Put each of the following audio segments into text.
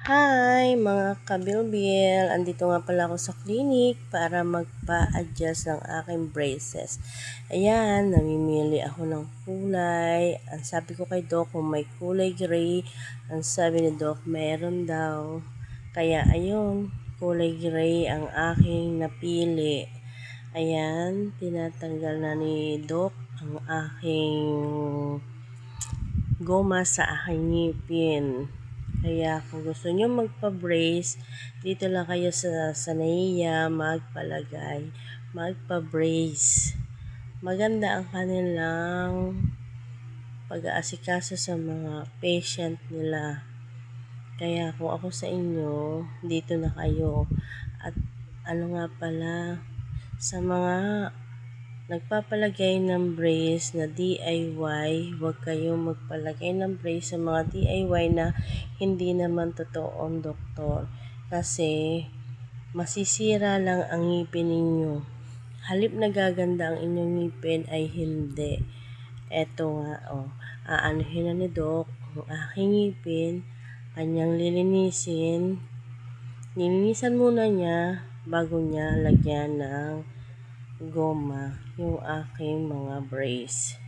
Hi mga kabilbil! Andito nga pala ako sa clinic para magpa-adjust ng aking braces. Ayan, namimili ako ng kulay. Ang sabi ko kay Doc kung may kulay gray, ang sabi ni Doc meron daw. Kaya ayun, kulay gray ang aking napili. Ayan, tinatanggal na ni Doc ang aking goma sa aking ngipin. Kaya kung gusto nyo magpa-brace, dito lang kayo sa Naiya magpa-brace. Maganda ang kanilang pag-aasikaso sa mga patient nila. Kaya kung ako sa inyo, dito na kayo. At ano nga pala, sa mga nagpapalagay ng brace na DIY, huwag kayong magpalagay ng brace sa mga DIY na hindi naman totoong doktor. Kasi masisira lang ang ngipin ninyo. Halip na gaganda ang inyong ngipin ay hindi. Eto nga, aanuhin na ni Doc ang aking ngipin, kanyang lilinisin. Nilinisan muna niya bago niya lagyan ng goma yung aking mga brace.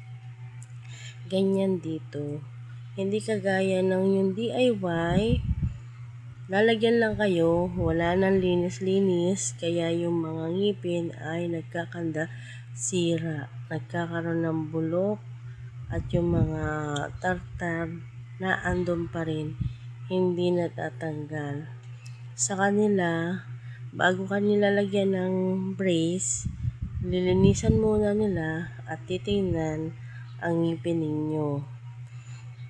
Ganyan dito. Hindi kagaya ng yung DIY, lalagyan lang kayo, wala nang linis-linis, kaya yung mga ngipin ay nagkakanda sira, nagkakaroon ng bulok, at yung mga tartar na andun pa rin, hindi natatanggal. Sa kanila, bago kanila lagyan ng brace, lilinisan muna nila at titingnan ang ngipin ninyo.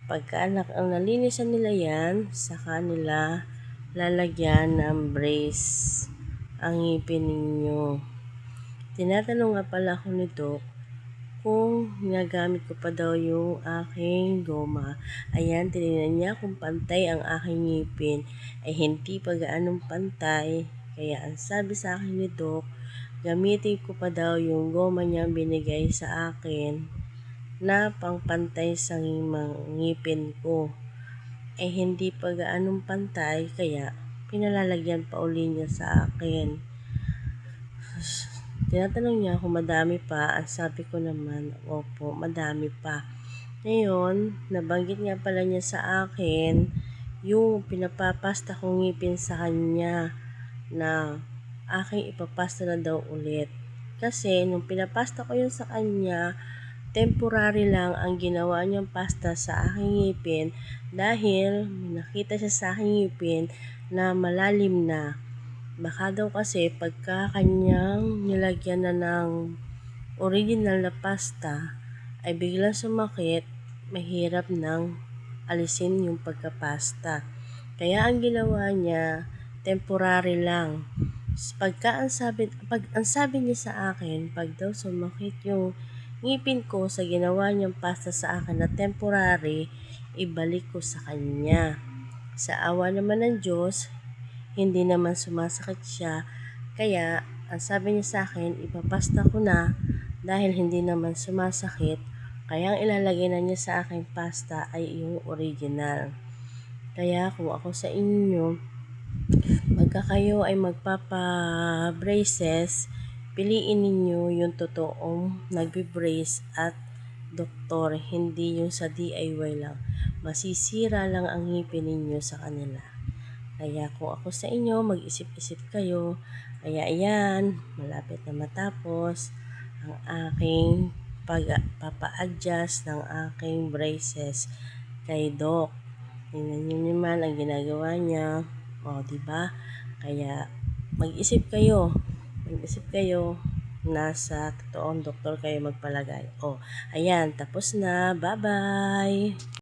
Pagka ang nalinisan nila yan, sa kanila lalagyan ng brace ang ngipin ninyo. Tinatanong nga pala ako ni Doc kung ginagamit ko pa daw yung aking goma. Ayan, tinignan niya kung pantay ang aking ngipin. Ay hindi pa gaanong pantay. Kaya ang sabi sa akin ni Doc, gamitin ko pa daw yung goma niya binigay sa akin na pangpantay sa ngipin ko. Eh hindi pa gaanong pantay, kaya pinalalagyan pa uli niya sa akin. Tinatanong niya kung madami pa. Ang sabi ko naman, opo, madami pa. Ngayon, nabanggit nga pala niya sa akin yung pinapapasta kong ngipin sa kanya na aking ipapasta na daw ulit. Kasi nung pinapasta ko yun sa kanya, temporary lang ang ginawa niyang pasta sa aking ngipin dahil nakita siya sa aking ngipin na malalim na. Baka daw kasi pagka kanyang nilagyan na ng original na pasta ay biglang sumakit, mahirap nang alisin yung pagkapasta. Kaya ang ginawa niya, temporary lang. Ang sabi niya sa akin, pag daw sumakit yung ngipin ko sa ginawa niyang pasta sa akin na temporary, ibalik ko sa kanya. Sa awa naman ng Diyos, hindi naman sumasakit siya. Kaya, ang sabi niya sa akin, ipapasta ko na dahil hindi naman sumasakit. Kaya ang ilalagay na niya sa aking pasta ay yung original. Kaya kung ako sa inyo, pagka kayo ay magpapa-braces, piliin ninyo yung totoong nagbe-brace at doktor, hindi yung sa DIY lang. Masisira lang ang ngipin ninyo sa kanila. Kaya kung ako sa inyo, mag-isip-isip kayo. Kaya ayan, malapit na matapos ang aking pagpapa-adjust ng aking braces kay Doc. Tingnan nyo naman ang ginagawa niya. O, diba? Kaya mag-isip kayo. Nasa totoong doktor kayo magpalagay. O, ayan, tapos na. Bye-bye!